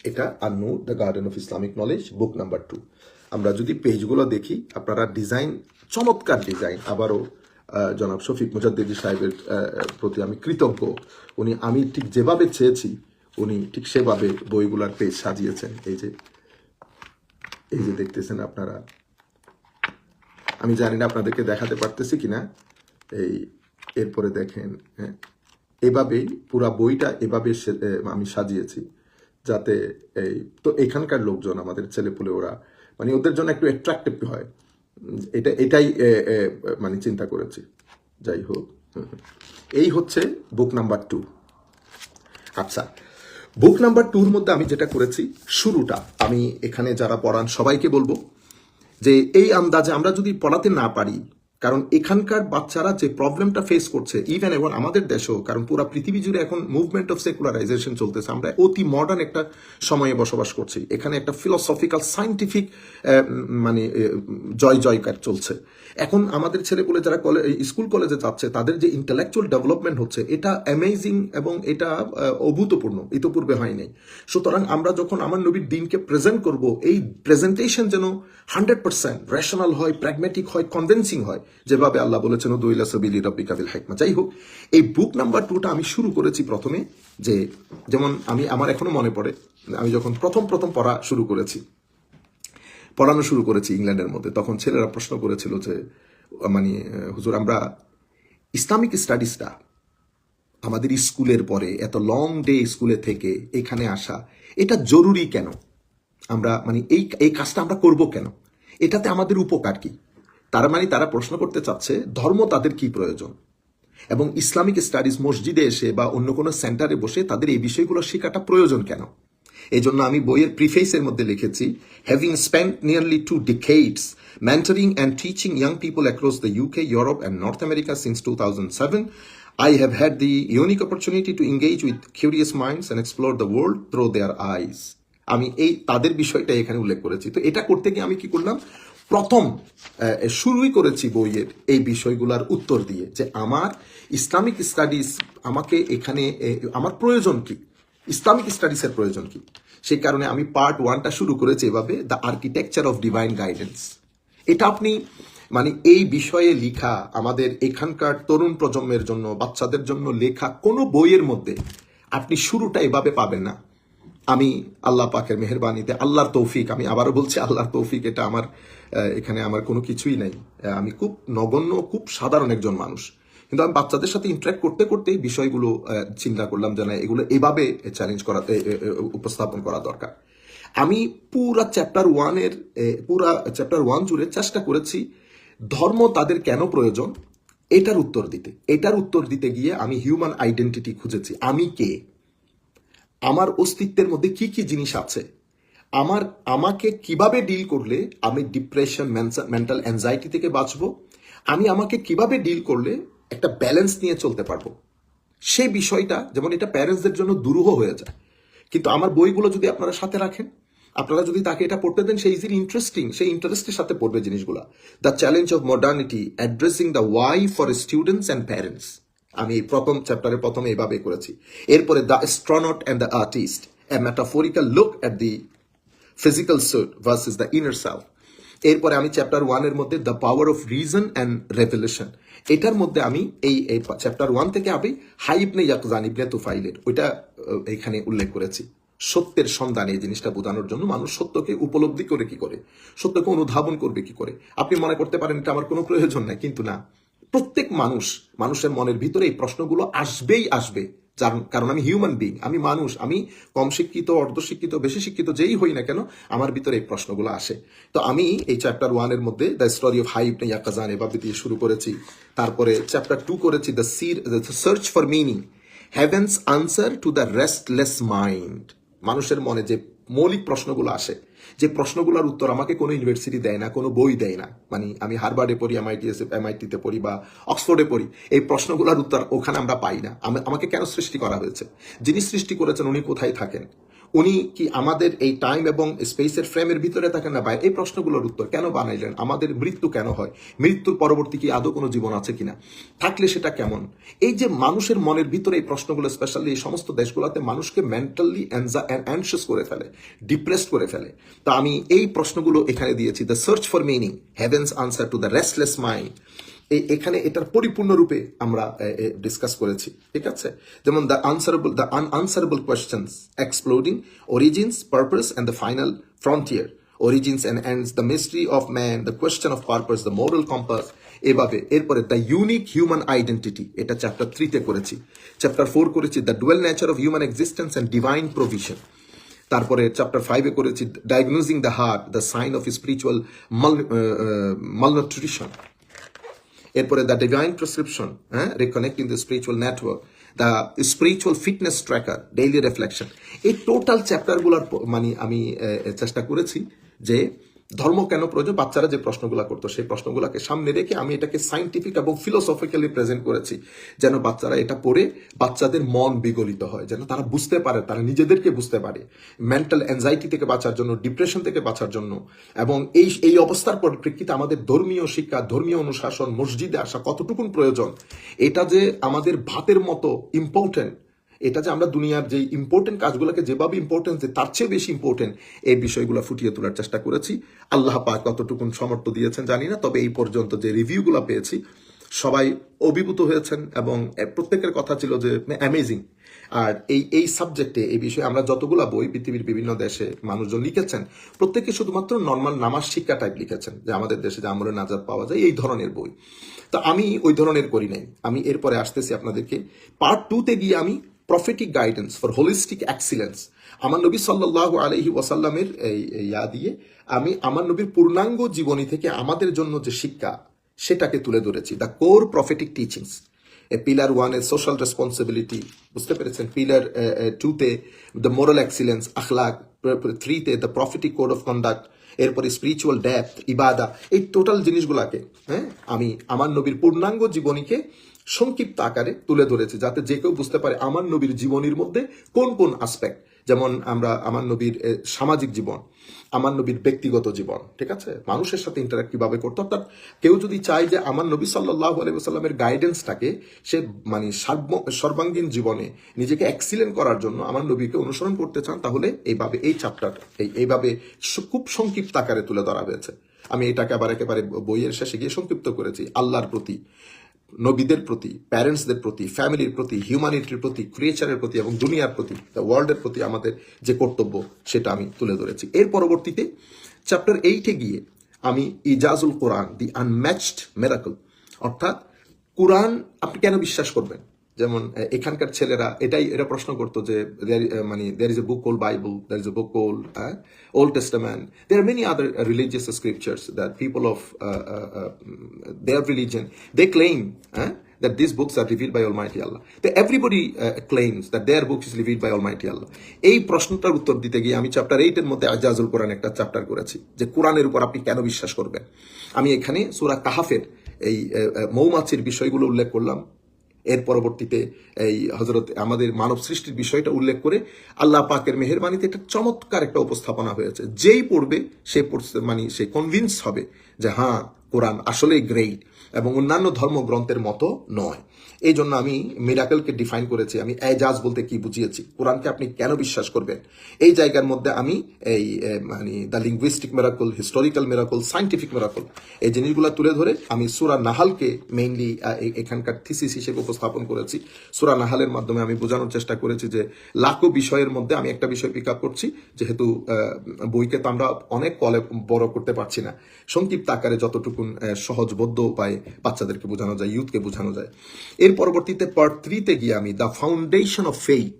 এটা আন-নূর the garden of Islamic knowledge, book number 2। আমরা যদি পেজগুলো দেখি, আপনারা ডিজাইন, চমৎকার ডিজাইন। আবারও জনাব শফিক মুজাদ্দিদি সাহেবের প্রতি আমি কৃতজ্ঞ। আমি ঠিক যেভাবে চেয়েছি উনি ঠিক সেভাবে বইগুলার পেজ সাজিয়েছেন। এই যে দেখতেছেন আপনারা, আমি জানি না আপনাদেরকে দেখাতে পারতেছি কিনা। এরপরে দেখেন, হ্যাঁ, এভাবেই পুরা বইটা এভাবে আমি সাজিয়েছি, যাতে তো এখানকার লোকজন, আমাদের ছেলেপুলে, ওরা মানে ওদের জন্য একটু অ্যাট্রাক্টিভ হয়, এটাই মানে চিন্তা করেছি। যাই হোক, এই হচ্ছে বুক নাম্বার 2। আচ্ছা, বুক নাম্বার 2-র মধ্যে আমি যেটা করেছি, শুরুটা আমি এখানে যারা পড়ান সবাইকে বলবো যে এই আন্দাজে আমরা যদি পড়াতে না পারি, কারণ এখানকার বাচ্চারা যে প্রবলেমটা ফেস করছে, ইভেন এবং আমাদের দেশেও, কারণ পুরো পৃথিবী জুড়ে এখন মুভমেন্ট অফ সেকুলারাইজেশন চলতেছে, আমরা অতি মডার্ন একটা সময়ে বসবাস করছি। এখানে একটা ফিলোসফিক্যাল সায়েন্টিফিক মানে জয়কার চলছে। এখন আমাদের ছেলেপুলে যারা স্কুল কলেজে যাচ্ছে, তাদের যে ইন্টেলেকচুয়াল ডেভেলপমেন্ট হচ্ছে, এটা অ্যামেজিং এবং এটা অভূতপূর্ণ, ইতোপূর্বে হয় নাই। সুতরাং আমরা যখন আমার নবীর দিনকে প্রেজেন্ট করব, এই প্রেজেন্টেশন যেন 100% রেশনাল হয়, প্র্যাগম্যাটিক হয়, কনভিন্সিং হয়, যেভাবে আল্লাহ বলেছেন উদু ইলা সাবিলি রাব্বিকা বিল হিকমা। যাই হোক, এই বুক নাম্বার 2টা আমি শুরু করেছি প্রথমে, যে যেমন আমার এখনো মনে পড়ে, আমি যখন প্রথম পড়ানো শুরু করেছি ইংল্যান্ডের মধ্যে, তখন ছেলেরা প্রশ্ন করেছিল যে মানে হুজুর, আমরা ইসলামিক স্টাডিজটা আমাদের স্কুলের পরে এত লং ডে স্কুলে থেকে এখানে আসা, এটা জরুরি কেন? আমরা মানে এই কাজটা আমরা করব কেন? এটাতে আমাদের উপকার কি? তারা প্রশ্ন করতে চাচ্ছে ধর্ম তাদের কি প্রয়োজন, এবং ইসলামিক স্টাডিজ মসজিদে এসে বা অন্য কোনো সেন্টারে বসে তাদের এই বিষয়গুলো শেখাটা প্রয়োজন কেন? এই জন্য আমি বইয়ের প্রিফেসের মধ্যে লিখেছি, having spent nearly 2 decades mentoring and teaching young people across the UK, Europe and North America since 2007, I have had the unique opportunity to engage with curious minds and explore the world through their eyes. আমি তাদের বিষয়টা এখানে উল্লেখ করেছি। তো এটা করতে গিয়ে আমি কি করলাম, প্রথম শুরুই করেছি বইয়ের এই বিষয়গুলোর উত্তর দিয়ে, যে আমার ইসলামিক স্টাডিজ আমাকে এখানে আমার প্রয়োজন কি, ইসলামিক স্টাডিজের প্রয়োজন কি। সেই কারণে আমি পার্ট 1টা শুরু করেছি এভাবে, the architecture of divine guidance. এটা আপনি মানে এই বিষয়ে লেখা আমাদের এখানকার তরুণ প্রজন্মের জন্য, বাচ্চাদের জন্য লেখা কোনো বইয়ের মধ্যে আপনি শুরুটা এভাবে পাবেন না। আমি আল্লাহ পাকের মেহেরবানিতে, আল্লাহর তৌফিক, আমি আবারও বলছি আল্লাহর তৌফিক, এটা আমার এখানে আমার কোনো কিছুই নাই। আমি খুব নগণ্য, খুব সাধারণ একজন মানুষ, কিন্তু আমি বাচ্চাদের সাথে ইন্টারাক্ট করতে করতে এই বিষয়গুলো চিন্তা করলাম যে না, এগুলো এভাবে চ্যালেঞ্জ করা, উপস্থাপন করা দরকার। আমি পুরা চ্যাপ্টার 1 জুড়ে চেষ্টা করেছি ধর্ম তাদের কেন প্রয়োজন এটার উত্তর দিতে গিয়ে আমি হিউম্যান আইডেন্টিটি খুঁজেছি। আমি কে, আমার অস্তিত্বের মধ্যে কি কি জিনিস আছে, আমাকে কিভাবে ডিল করলে আমি ডিপ্রেশন, মেন্টাল অ্যাংজাইটি থেকে বাঁচবো, আমাকে কিভাবে ডিল করলে একটা ব্যালেন্স নিয়ে চলতে পারবো, সেই বিষয়টা। যেমন এটা প্যারেন্টসদের জন্য দুরূহ হয়ে যায়, কিন্তু আমার বইগুলো যদি আপনারা সাথে রাখেন, আপনারা যদি তাকে এটা পড়তে দেন, সেই ইন্টারেস্টের সাথে পড়বে জিনিসগুলা। The challenge of modernity addressing the why for students and parents, আমি প্রথম চ্যাপ্টারের প্রথমে এভাবে করেছি। এরপরে the astronaut and the artist, a metaphorical look at the physical suit versus the inner self. এরপরে আমি চ্যাপ্টার 1 এর মধ্যে the power of reason and revolution, এটার মধ্যে আমি এই চ্যাপ্টার 1 থেকে আমি হাইবনে ইয়াকজান ইবনে তুফাইলের ওইটা এখানে উল্লেখ করেছি। সত্যের সন্ধান, এই জিনিসটা বোঝানোর জন্য মানুষ সত্যকে উপলব্ধি করে কি করে, সত্যকে অনুধাবন করবে কি করে। আপনি মনে করতে পারেন এটা আমার কোনো প্রয়োজন নাই, কিন্তু না, প্রত্যেক মানুষের মনের ভিতরে এই প্রশ্নগুলো আসবেই আসবে। কারণ আমি হিউম্যান বিং, আমি মানুষ, আমি কম শিক্ষিত, অর্ধশিক্ষিত, বেশি শিক্ষিত যেই হই না কেন, আমার ভিতরে এই প্রশ্নগুলো আসে। তো আমি এই চ্যাপ্টার 1 এর মধ্যে দ্য স্টোরি অফ হাইবনে ইয়াকজান এভাবে দিয়ে শুরু করেছি। তারপরে চ্যাপ্টার 2 করেছি the search for meaning, heavens answer to the restless mind. মানুষের মনে যে মৌলিক প্রশ্নগুলো আসে, যে প্রশ্নগুলোর উত্তর আমাকে কোনো ইউনিভার্সিটি দেয় না, কোনো বই দেয় না। মানে আমি হার্ভার্ডে পড়ি, এমআইটিতে পড়ি বা অক্সফোর্ডে পড়ি, এই প্রশ্নগুলোর উত্তর ওখানে আমরা পাই না। আমাকে কেন সৃষ্টি করা হয়েছে, যিনি সৃষ্টি করেছেন উনি কোথায় থাকেন, উনি কি আমাদের এই টাইম এবং স্পেসের ফ্রেমের ভিতরে থাকেন না বাইরে, এই প্রশ্নগুলোর উত্তর কেন বানাইলেন, আমাদের মৃত্যু কেন হয়, মৃত্যুর পরবর্তী কি আদৌ কোনো জীবন আছে কিনা, থাকলে সেটা কেমন। এই যে মানুষের মনের ভিতরে এই প্রশ্নগুলো, স্পেশালি এই সমস্ত দেশগুলোতে মানুষকে মেন্টালি অ্যানশিয়াস করে ফেলে, ডিপ্রেসড করে ফেলে। তা আমি এই প্রশ্নগুলো এখানে দিয়েছি, the search for meaning, heavens answer to the restless mind. এখানে এটার পরিপূর্ণ রূপে আমরা ডিসকাস করেছি, ঠিক আছে। যেমন the unanswerable questions, exploring origins, purpose and the final frontier, origins and ends, the mystery of man, the question of purpose, the moral compass, এভাবে। এরপরে দ্য ইউনিক হিউম্যান আইডেন্টিটি, এটা চ্যাপ্টার 3 তে করেছি। চ্যাপ্টার 4 করেছি the dual nature of human existence and divine provision. তারপরে চ্যাপ্টার 5 করেছি diagnosing the heart, the sign of spiritual malnutrition। এরপরে the divine prescription, reconnecting the spiritual network, the spiritual fitness tracker, daily reflection. এই টোটাল চ্যাপ্টারগুলোর মানে আমি চেষ্টা করেছি যে ধর্ম কেন প্রয়োজন, বাচ্চারা যে প্রশ্নগুলো করতো সেই প্রশ্নগুলোকে সামনে রেখে আমি এটাকে সাইন্টিফিক এবং ফিলোসফিক্যালি প্রেজেন্ট করেছি, যেন বাচ্চারা এটা পড়ে বাচ্চাদের মন বিগলিত হয়, যেন তারা বুঝতে পারে, তারা নিজেদেরকে বুঝতে পারে, মেন্টাল অ্যাংজাইটি থেকে বাঁচার জন্য, ডিপ্রেশন থেকে বাঁচার জন্য। এবং এই অবস্থার পরিপ্রেক্ষিতে আমাদের ধর্মীয় শিক্ষা, ধর্মীয় অনুশাসন, মসজিদে আসা কতটুকুন প্রয়োজন, এটা যে আমাদের ভাতের মতো ইম্পর্টেন্ট, এটা যে আমরা দুনিয়ার যে ইম্পর্টেন্ট কাজগুলোকে যেভাবে ইম্পর্টেন্স দিই তার চেয়ে বেশি ইম্পর্টেন্ট, এই বিষয়গুলো ফুটিয়ে তোলার চেষ্টা করেছি। আল্লাহ পাক কতটুকুন সমর্থ দিয়েছেন জানি না, তবে এই পর্যন্ত যে রিভিউগুলো পেয়েছি সবাই অভিভূত হয়েছেন এবং প্রত্যেকের কথা ছিল যে অ্যামেজিং। আর এই সাবজেক্টে, এই বিষয়ে আমরা যতগুলো বই পৃথিবীর বিভিন্ন দেশে মানুষজন লিখেছেন, প্রত্যেকে শুধুমাত্র নর্মাল নামাজ শিক্ষা টাইপ লিখেছেন, যে আমাদের দেশে যে আমলে নাজাত পাওয়া যায় এই ধরনের বই। তো আমি ওই ধরনের করি নাই। আমি এরপরে আসতেছি আপনাদেরকে পার্ট 2 তে গিয়ে আমি prophetic guidance for holistic excellence, আমার নবী সাল্লাল্লাহু আলাইহি ওয়াসাল্লামের ইয়া দিয়ে আমি আমার নবীর পূর্ণাঙ্গ জীবনী থেকে আমাদের জন্য যে শিক্ষা সেটাকে তুলে ধরেছি। The core prophetic teachings, pillar 1 এর সোশ্যাল রেসপন্সিবিলিটি, বুঝতে পেরেছেন। পিলার 2 তে দ্য মোরাল এক্সিলেন্স, আখলাক। 3 তে the prophetic code of conduct. এরপরে স্পিরিচুয়াল ডেপথ, ইবাদা। এই টোটাল জিনিসগুলাকে আমি আমার নবীর পূর্ণাঙ্গ জীবনীকে সংক্ষিপ্ত আকারে তুলে ধরেছে, যাতে যে কেউ বুঝতে পারে আমার নবীর জীবনীর মধ্যে কোন কোন আসপেক্ট, যেমন আমরা আমার নবীর সামাজিক জীবন, আমার নবীর ব্যক্তিগত জীবন, ঠিক আছে, মানুষের সাথে ইন্টারাক্ট কিভাবে করতো। অর্থাৎ কেউ যদি চায় যে আমার নবী সাল্লাল্লাহু আলাইহি ওয়াসাল্লামের গাইডেন্সটাকে সে মানে সর্বাঙ্গীন জীবনে নিজেকে এক্সিলেন্ট করার জন্য আমার নবীকে অনুসরণ করতে চান, তাহলে এইভাবে এই চ্যাপ্টার এইভাবে খুব সংক্ষিপ্ত আকারে তুলে ধরা হয়েছে। আমি এটাকে আবার একেবারে বইয়ের শেষে গিয়ে সংক্ষিপ্ত করেছি। আল্লাহর প্রতি, নবীদের প্রতি, প্যারেন্টসদের প্রতি, ফ্যামিলির প্রতি, হিউম্যানিটির প্রতি, ক্রিয়েচারের প্রতি এবং দুনিয়ার প্রতি, দ্য ওয়ার্ল্ডের প্রতি আমাদের যে কর্তব্য সেটা আমি তুলে ধরেছি। এর পরবর্তীতে চ্যাপ্টার 8 গিয়ে আমি ইজাজুল কোরআন, দি আনম্যাচড মিরাকল, অর্থাৎ কোরআন আপনি কেন বিশ্বাস করবেন, যেমন এখানকার ছেলেরা এরা প্রশ্ন করতো যে মানে there is a book called Bible, there is a book called Old Testament, there are many other religious scriptures that people of their religion they claim that these books are revealed by Almighty Allah. Everybody claims that their book is revealed by Almighty Allah. এই প্রশ্নটার উত্তর দিতে গিয়ে আমি চ্যাপ্টার 8 এর মধ্যে আজাজুল কোরআন একটা চ্যাপ্টার করেছি যে কোরআনের উপর আপনি কেন বিশ্বাস করবেন। আমি এখানে সূরা কাহাফের এই মৌমাছির বিষয়গুলো উল্লেখ করলাম। এর পরবর্তীতে এই হযরত আমাদের মানব সৃষ্টির বিষয়টা উল্লেখ করে আল্লাহ পাকের মেহেরবানিতে একটা চমৎকার একটা উপস্থাপনা হয়েছে। যেই পড়বে সে কনভিন্স হবে যে হ্যাঁ কোরআন আসলেই গ্রেট এবং অন্যান্য ধর্মগ্রন্থের মতো নয়। এই জন্য আমি মিরাকেলকে ডিফাইন করেছি, আমি এজাজ বলতে কি বুঝিয়েছি, কোরআনকে আপনি কেন বিশ্বাস করবেন। এই জায়গার মধ্যে আমি এই মানে the linguistic miracle, historical miracle, scientific miracle এই জিনিসগুলো তুলে ধরে আমি সূরা নাহালকে মেইনলি এখানকার থিসিস হিসেবে উপস্থাপন করেছি। সূরা নাহালের মাধ্যমে আমি বোঝানোর চেষ্টা করেছি যে লাখো বিষয়ের মধ্যে আমি একটা বিষয় পিক আপ করছি, যেহেতু বইকে তো আমরা অনেক বড় করতে পারছি না, সংক্ষিপ্ত আকারে যতটুকুন সহজবোধ্য উপায়ে বাচ্চাদেরকে বোঝানো যায়, ইউথকে বোঝানো যায়। এর পরবর্তীতে পার্ট 3 তে গিয়ে আমি দ্য ফাউন্ডেশন অফ ফেইথ,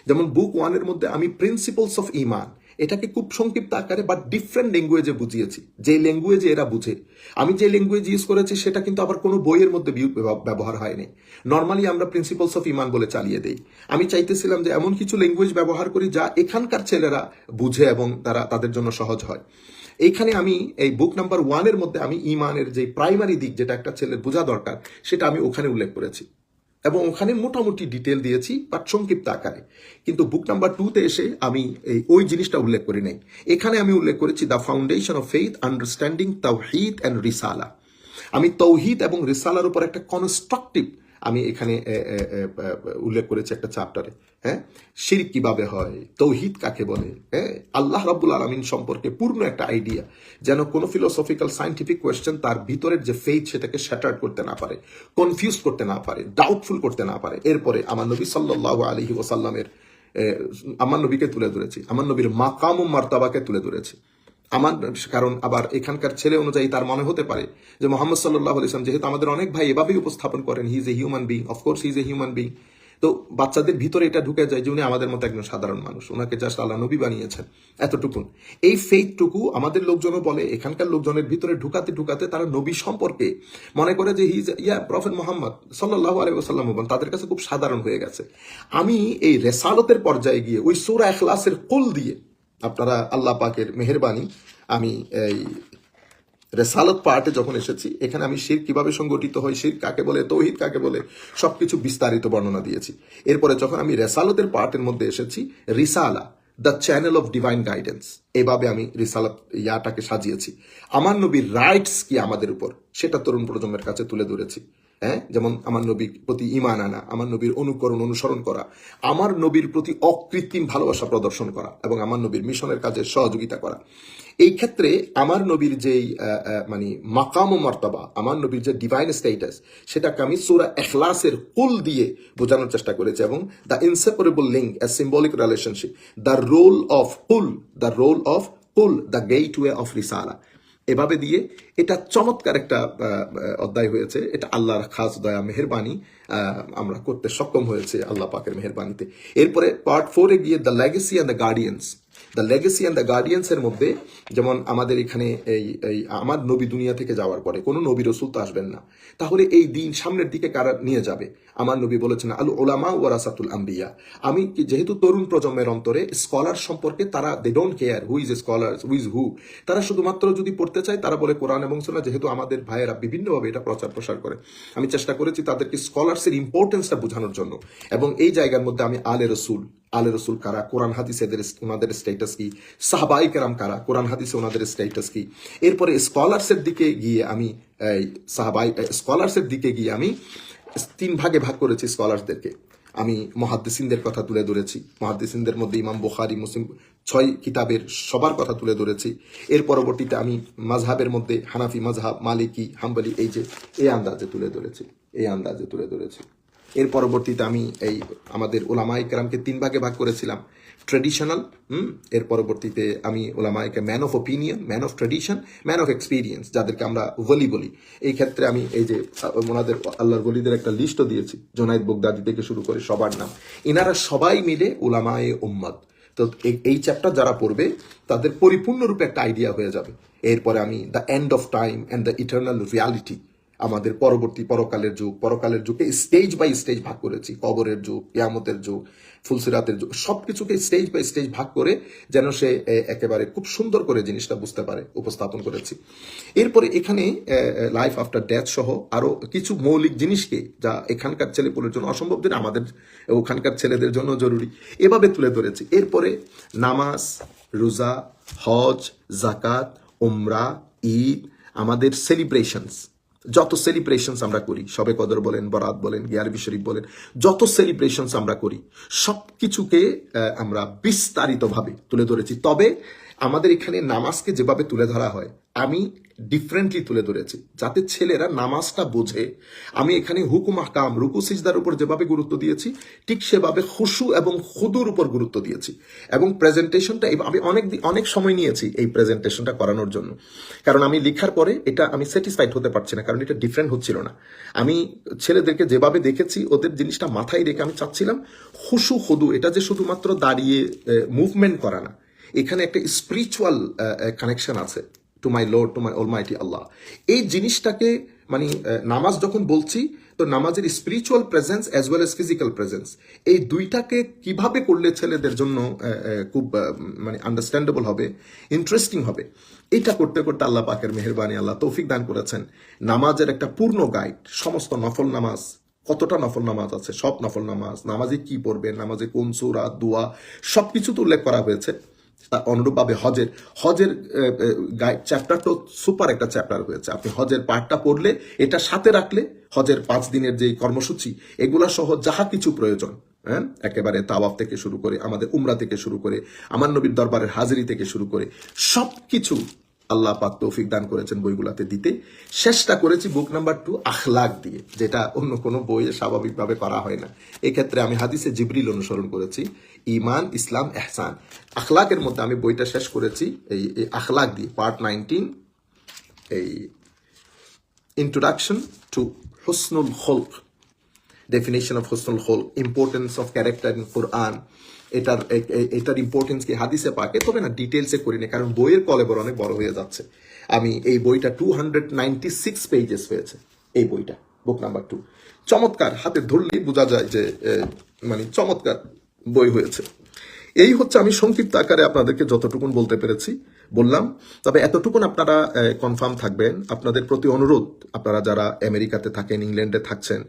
যেমন বুক 1 এর মধ্যে আমি প্রিন্সিপলস অফ ঈমান এটাকে খুব সংক্ষিপ্ত আকারে বা ডিফারেন্ট ল্যাঙ্গুয়েজে বুঝিয়েছি, যে ল্যাঙ্গুয়েজে এরা বুঝে। আমি যে ল্যাঙ্গুয়েজ ইউজ করেছি সেটা কিন্তু আবার কোনো বইয়ের মধ্যে ব্যবহার হয়নি। নর্মালি আমরা প্রিন্সিপলস অফ ঈমান বলে চালিয়ে দেই। আমি চাইতেছিলাম যে এমন কিছু ল্যাঙ্গুয়েজ ব্যবহার করি যা এখানকার ছেলেরা বুঝে এবং তাদের জন্য সহজ হয়। এইখানে আমি এই বুক নাম্বার 1 এর মধ্যে আমি ঈমানের যে প্রাইমারি দিক যেটা একটা ছেলের বোঝা দরকার সেটা আমি ওখানে উল্লেখ করেছি এবং ওখানে মোটামুটি ডিটেল দিয়েছি বাট সংক্ষিপ্ত আকারে। কিন্তু বুক নাম্বার 2 তে এসে আমি ওই জিনিসটা উল্লেখ করি নাই। এখানে আমি উল্লেখ করেছি the foundation of faith, understanding তাওহীদ অ্যান্ড রিসালা। আমি তৌহিদ এবং রিসালার উপর একটা কনস্ট্রাকটিভ আমি এখানে উল্লেখ করেছি একটা চ্যাপ্টারে। হ্যাঁ, শিরক কিভাবে হয়, তৌহিদ কাকে বলে, হ্যাঁ, আল্লাহ রাব্বুল আলামিন সম্পর্কে পূর্ণ একটা আইডিয়া, যেন কোনো ফিলোসফিক্যাল সায়েন্টিফিক কোয়েশ্চেন তার ভিতরের যে ফেইথ সেটাকে শ্যাটার্ড করতে না পারে, কনফিউজ করতে না পারে, ডাউটফুল করতে না পারে। এরপরে আমার নবী সাল্লাল্লাহু আলাইহি ওয়াসাল্লামের আমার নবীকে তুলে ধরেছি, আমার নবীর মাকাম ও মার্তাবাকে তুলে ধরেছি। কারণ আবার এখানকার ছেলে অনুযায়ী তার মনে হতে পারে যে মুহাম্মদ সাল্লাল্লাহু আলাইহি ওয়াসাল্লাম, যেহেতু আমাদের অনেক ভাই এভাবেই উপস্থাপন করেন he is a human being, of course he is a human being, তো বাচ্চাদের ভিতরে এটা ঢুকে যায় যে উনি আমাদের মতো একজন সাধারণ মানুষ, ওনাকে জাস্ট আল্লাহ নবী বানিয়েছেন, এতটুকুন। এই ফেইথটুকু আমাদের লোকজনও বলে, এখানকার লোকজনের ভিতরে ঢুকাতে ঢুকাতে তারা নবী সম্পর্কে মনে করে যে হি ইজ প্রফেট মুহাম্মদ সাল্লাল্লাহু আলাইহি ওয়াসাল্লাম, তাদের কাছে খুব সাধারণ হয়ে গেছে। আমি এই রেসালতের পর্যায়ে গিয়ে ওই সূরা ইখলাসের কুল দিয়ে আপনারা আল্লাহ পাকের মেহেরবানি, আমি এই রেসালত পার্টে যখন এসেছি এখানে আমি শিরক কিভাবে সংগঠিত হয়, শিরক কাকে বলে, তৌহিদ কাকে বলে, সবকিছু বিস্তারিত বর্ণনা দিয়েছি। এরপরে যখন আমি রেসালতের পার্টের মধ্যে এসেছি, রিসালা the channel of divine guidance, এভাবে আমি রিসালাত ইয়াটাকে সাজিয়েছি। আমার নবীর রাইটস কি আমাদের উপর সেটা তরুণ প্রজন্মের কাছে তুলে ধরেছি। হ্যাঁ, যেমন আমার নবীর প্রতি ঈমান আনা, আমার নবীর অনুসরণ করা, আমার নবীর প্রতি অকৃত্রিম ভালোবাসা প্রদর্শন করা এবং আমার নবীর মিশনের কাজে সহযোগিতা করা। এই ক্ষেত্রে আমার নবীর যেই মানে মাকাম ও মর্তবা, আমার নবীর যে ডিভাইন স্ট্যাটাস, সেটাকে আমি সূরা ইখলাসের কুল দিয়ে বোঝানোর চেষ্টা করেছি এবং the inseparable link, a symbolic relationship, the role of কুল, দ্য গেটওয়ে অফ রিসালা, এভাবে দিয়ে এটা চমৎকার একটা অধ্যায় হয়েছে। এটা আল্লাহর খাস দয়া মেহেরবানি, আমরা করতে সক্ষম হয়েছে আল্লাহ পাকের মেহেরবানিতে। এরপরে পার্ট 4 এ গিয়ে the legacy and the guardians, the legacy and the গার্ডিয়ান্সের মধ্যে যেমন আমাদের এখানে এই আমার নবী দুনিয়া থেকে যাওয়ার পরে কোনো নবী রসুল তো আসবেন না, তাহলে এই দিন সামনের দিকে কারা নিয়ে যাবে? আমার নবী বলেছেন আল উলামা ওয়ারাসাতুল আম্বিয়া। আমি যেহেতু তরুণ প্রজন্মের অন্তরে স্কলার সম্পর্কে তারা they don't care who is a scholar, who is who, তারা শুধুমাত্র যদি পড়তে চায় তারা বলে কোরআন এবং সুন্নাহ। যেহেতু আমাদের ভাইয়েরা বিভিন্নভাবে এটা প্রচার করে, আমি চেষ্টা করেছি তাদেরকে স্কলার্সের ইম্পর্টেন্সটা বোঝানোর জন্য। এবং এই জায়গার মধ্যে আমি আলে রসুল কারা, কোরআন হাদিসে ওনাদের স্ট্যাটাস কি, সাহাবায়ে কেরাম কারা, কোরআন হাদিসে ওনাদের স্ট্যাটাস কি। এরপরে স্কলার্সের দিকে গিয়ে আমি 3 ভাগে ভাগ করেছি স্কলারসদেরকে। আমি মুহাদ্দিসিনদের কথা তুলে ধরেছি, মুহাদ্দিসিনদের মধ্যে ইমাম বুখারী, মুসলিম 6 কিতাবের সবার কথা তুলে ধরেছি। এর পরবর্তীতে আমি মাযহাবের মধ্যে হানাফি মাযহাব, মালিকি, হাম্বলি, এই আন্দাজে তুলে ধরেছি। এর পরবর্তীতে আমি এই আমাদের ওলামায়ে কেরামকে 3 ভাগে ভাগ করেছিলাম। ট্রেডিশনাল, এর পরবর্তীতে আমি ওলামায়েকে man of opinion, man of tradition, man of experience, যাদেরকে আমরা ওলি বলি। এই ক্ষেত্রে আমি এই যে ওনাদের আল্লাহর ওলিদের একটা লিস্টও দিয়েছি, জোনায়েদ বগদাদি থেকে শুরু করে সবার নাম। এনারা সবাই মিলে ওলামায়ে উম্মত। তো এই চ্যাপ্টার যারা পড়বে তাদের পরিপূর্ণরূপে একটা আইডিয়া হয়ে যাবে। এরপরে আমি the end of time and the eternal reality, আমাদের পরবর্তী পরকালের যুগকে স্টেজ বাই স্টেজ ভাগ করেছি। কবরের যুগ, কিয়ামতের যুগ, ফুলসিরাতের যুগ, সবকিছুকে স্টেজ বাই স্টেজ ভাগ করে যেন সে একেবারে খুব সুন্দর করে জিনিসটা বুঝতে পারে উপস্থাপন করেছি। এরপরে এখানে লাইফ আফটার ডেথ সহ আরো কিছু মৌলিক জিনিসকে, যা এখানকার ছেলেপুলের জন্য অসম্ভব, যেটা আমাদের ওখানকার ছেলেদের জন্য জরুরি, এভাবে তুলে ধরেছি। এরপরে নামাজ, রোজা, হজ, জাকাত, উমরা, ঈদ, আমাদের সেলিব্রেশনস, যত সেলিব্রেশনস আমরা করি, শবে কদর বলেন, বরাত বলেন, গিয়ারবি শরীফ বলেন, যত সেলিব্রেশনস আমরা করি সব কিছুকে আমরা বিস্তারিতভাবে তুলে ধরেছি। তবে আমাদের এখানে নামাজকে যেভাবে তুলে ধরা হয় আমি ডিফারেন্টলি তুলে ধরেছি, যাতে ছেলেরা নামাজটা বোঝে। আমি এখানে হুকুম আহকাম, রুকু সিজদার উপর যেভাবে গুরুত্ব দিয়েছি, ঠিক সেভাবে খুশু এবং খুদুর উপর গুরুত্ব দিয়েছি। এবং প্রেজেন্টেশনটা আমি অনেক সময় নিয়েছি এই প্রেজেন্টেশনটা করানোর জন্য, কারণ আমি লেখার পরে এটা আমি স্যাটিসফাইড হতে পারছি না, কারণ এটা ডিফারেন্ট হচ্ছিল না। আমি ছেলেদেরকে যেভাবে দেখেছি, ওদের জিনিসটা মাথায় রেখে আমি চাচ্ছিলাম খুশু খুদু, এটা যে শুধুমাত্র দাঁড়িয়ে মুভমেন্ট করা না, এখানে একটা স্পিরিচুয়াল কানেকশন আছে to my lord, to my almighty আল্লাহ। এই জিনিসটাকে মানে নামাজ যখন বলছি, তো নামাজের spiritual presence as well as physical presence, এই দুইটাকে কিভাবে করলে ছেলেদের জন্য খুব মানে আন্ডারস্ট্যান্ডেবল হবে, ইন্টারেস্টিং হবে, এটা করতে করতে আল্লাহ পাকের মেহেরবানি, আল্লাহ তৌফিক দান করেছেন। নামাজের একটা পূর্ণ গাইড, সমস্ত নফল নামাজ, কতটা নফল নামাজ আছে, সব নফল নামাজ, নামাজে কি পড়বেন, নামাজে কোন সূরা, দোয়া, সবকিছু তো উল্লেখ করা হয়েছে। অনুরূপভাবে হজের চ্যাপ্টারটা সুপার একটা চ্যাপ্টার হয়েছে। আপনি হজের পার্টটা পড়লে, এটা সাথে রাখলে হজের 5 দিনের যে কর্মসূচি, এগুলা সহ যাহা কিছু প্রয়োজন, হ্যাঁ, একেবারে তাওয়াফ থেকে শুরু করে, আমাদের উমরা থেকে শুরু করে, আমার নবীর দরবারের হাজিরি থেকে শুরু করে সবকিছু আল্লাহ পাক তৌফিক দান করেছেন বইগুলাতে দিতে। চেষ্টা করেছি বুক নাম্বার 2 আখলাক দিয়ে, যেটা অন্য কোনো বইয়ে স্বাভাবিকভাবে করা হয় না। এক্ষেত্রে আমি হাদিসে জিবরিল অনুসরণ করেছি, ইমান, ইসলাম, এহসান। আখলাকের মধ্যে আমি বইটা শেষ করেছি এই আখলাক দিয়ে, পার্ট 19, এই ইন্ট্রোডাকশন টু হুসনুল খুলক, ডেফিনেশন অফ হুসনুল খুলক, ইম্পর্টেন্স অফ ক্যারেক্টার ইন কোরআন, এটার ইম্পর্টেন্স কি হাদিসে পাকে, তবে না ডিটেলসে করিনি, কারণ বইয়ের কলেবর অনেক বড় হয়ে যাচ্ছে। আমি এই বইটা 296 পেজেস হয়েছে, এই বইটা বুক নাম্বার 2। চমৎকার, হাতে ধরলেই বোঝা যায় যে মানে চমৎকার বই হয়েছে। এই হচ্ছে আমি সংক্ষিপ্ত আকারে আপনাদেরকে যতটুকুন বলতে পেরেছি বললাম। তবে এতটুকুন আপনারা কনফার্ম থাকবেন, আপনাদের প্রতি অনুরোধ, আপনারা যারা আমেরিকাতে থাকেন, ইংল্যান্ডে থাকছেন,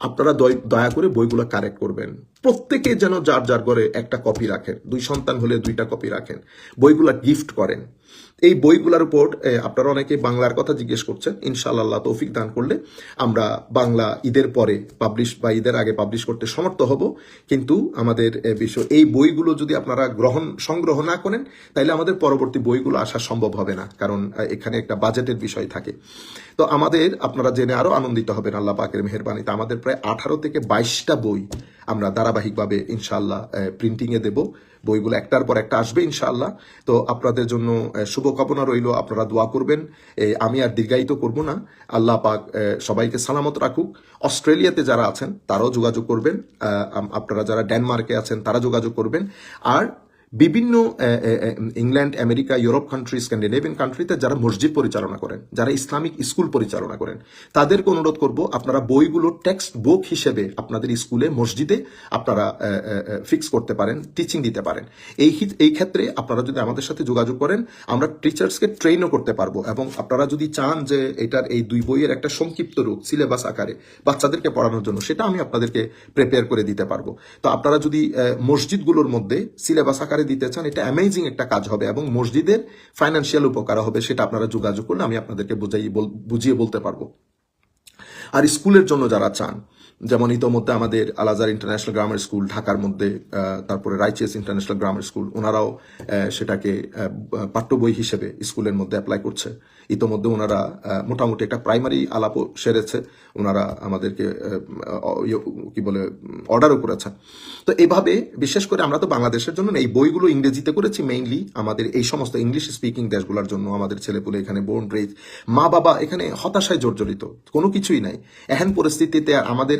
আপনারা দয়া করে বইগুলো কারেক্ট করবেন। প্রত্যেকে যেন যার যার ঘরে একটা কপি রাখেন, 2 সন্তান হলে 2টা কপি রাখেন, বইগুলা গিফট করেন। এই বইগুলোর উপর আপনারা অনেকে বাংলার কথা জিজ্ঞেস করছেন, ইনশাআল্লাহ তৌফিক দান করলে আমরা বাংলা ঈদের পরে পাবলিশ বা ঈদের আগে পাবলিশ করতে সমর্থ হব। কিন্তু আমাদের বিষয়, এই বইগুলো যদি আপনারা সংগ্রহ না করেন, তাহলে আমাদের পরবর্তী বইগুলো আসা সম্ভব হবে না, কারণ এখানে একটা বাজেটের বিষয় থাকে। তো আমাদের, আপনারা জেনে আরো আনন্দিত হবেন আল্লাহ পাকের মেহেরবানিতে, আমাদের প্রায় 18 থেকে 22টা বই আমরা ধারাবাহিকভাবে ইনশাআল্লাহ প্রিন্টিংয়ে দেব। বইগুলো একটার পর একটা আসবে ইনশাআল্লাহ। তো আপনাদের জন্য শুভকামনা রইল, আপনারা দোয়া করবেন। আমি আর দীর্ঘায়িত করব না। আল্লাহ পাক সবাইকে সালামত রাখুক। অস্ট্রেলিয়াতে যারা আছেন তারাও যোগাযোগ করবেন, আপনারা যারা ডেনমার্কে আছেন তারা যোগাযোগ করবেন। আর বিভিন্ন England, America, Europe country, Scandinavian কান্ট্রিতে যারা মসজিদ পরিচালনা করেন, যারা ইসলামিক স্কুল পরিচালনা করেন, তাদেরকে অনুরোধ করব আপনারা বইগুলো টেক্সট বুক হিসেবে আপনাদের স্কুলে, মসজিদে আপনারা ফিক্স করতে পারেন, টিচিং দিতে পারেন। এই ক্ষেত্রে আপনারা যদি আমাদের সাথে যোগাযোগ করেন, আমরা টিচার্সকে ট্রেনও করতে পারবো। এবং আপনারা যদি চান যে এটার এই 2 বইয়ের একটা সংক্ষিপ্ত রূপ সিলেবাস আকারে বাচ্চাদেরকে পড়ানোর জন্য, সেটা আমি আপনাদেরকে প্রিপেয়ার করে দিতে পারবো। তো আপনারা যদি মসজিদগুলোর মধ্যে সিলেবাস আকারে দিতে চান, এটা অ্যামেজিং একটা কাজ হবে এবং মসজিদের ফাইন্যান্সিয়াল উপকার হবে, সেটা আপনারা যোগাযোগ করলে আমি আপনাদেরকে বুঝিয়ে বলতে পারবো। আর স্কুলের জন্য যারা চান, যেমন ইতোমধ্যে আমাদের আল আজহার ইন্টারন্যাশনাল গ্রামার স্কুল ঢাকার মধ্যে, তারপরে রাইচিয়াস ইন্টারন্যাশনাল গ্রামার স্কুল, ওনারাও সেটাকে পাঠ্য বই হিসেবে স্কুলের মধ্যে অ্যাপ্লাই করছে। ইতোমধ্যে ওনারা মোটামুটি একটা প্রাইমারি আলাপও সেরেছে, ওনারা আমাদেরকে কি বলে অর্ডারও করেছে। তো এইভাবে বিশেষ করে আমরা তো বাংলাদেশের জন্য এই বইগুলো ইংরেজিতে করেছি মেইনলি আমাদের এই সমস্ত ইংলিশ স্পিকিং দেশগুলোর জন্য। আমাদের ছেলেপুলে এখানে বোর্ন রেজ, মা বাবা এখানে হতাশায় জর্জরিত, কোনো কিছুই নাই। এহেন পরিস্থিতিতে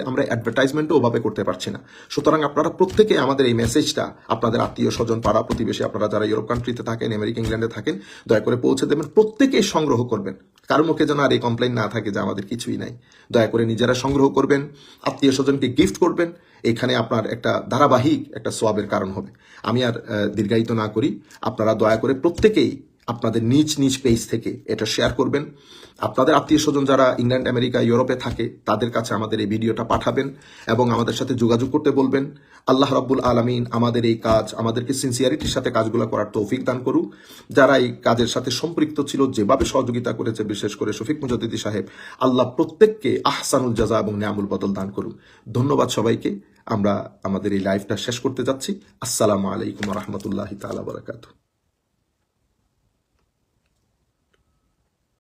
আমরা অ্যাডভার্টাইজমেন্টও ওভাবে করতে পারছি না। সুতরাং আপনারা প্রত্যেকে আমাদের এই মেসেজটা আপনাদের আত্মীয় স্বজন, পাড়া প্রতিবেশী, আপনারা যারা ইউরোপ কান্ট্রিতে থাকেন, আমেরিকা ইংল্যান্ডে থাকেন, দয়া করে পৌঁছে দেবেন। প্রত্যেকে সংগ্রহ করবেন, কারোর মুখে যেন আর এই কমপ্লেন না থাকে যে আমাদের কিছুই নাই। দয়া করে নিজেরা সংগ্রহ করবেন, আত্মীয় স্বজনকে গিফট করবেন। এখানে আপনার একটা ধারাবাহিক একটা সোয়াবের কারণ হবে। আমি আর দীর্ঘায়িত না করি, আপনারা দয়া করে প্রত্যেকেই আপনাদের নিজ নিজ পেজ থেকে এটা শেয়ার করবেন। আপনাদের আত্মীয় স্বজন যারা ইংল্যান্ড, আমেরিকা, ইউরোপে থাকে তাদের কাছে আমাদের এই ভিডিওটা পাঠাবেন এবং আমাদের সাথে যোগাযোগ করতে বলবেন। আল্লাহ রাব্বুল আলামিন আমাদের এই কাজ, আমাদেরকে সিনসিয়ারিটির সাথে কাজগুলো করার তৌফিক দান করুক। যারা এই কাজের সাথে সম্পৃক্ত ছিল, যেভাবে সহযোগিতা করেছে, বিশেষ করে শফিক মুজাদ্দিদি সাহেব, আল্লাহ প্রত্যেককে আহসানুল জাযা এবং নিয়ামুল বদল দান করুক। ধন্যবাদ সবাইকে। আমরা আমাদের এই লাইভটা শেষ করতে যাচ্ছি। আসসালামু আলাইকুম ওয়া রাহমাতুল্লাহি তাআলা ওয়া বারাকাতুহু।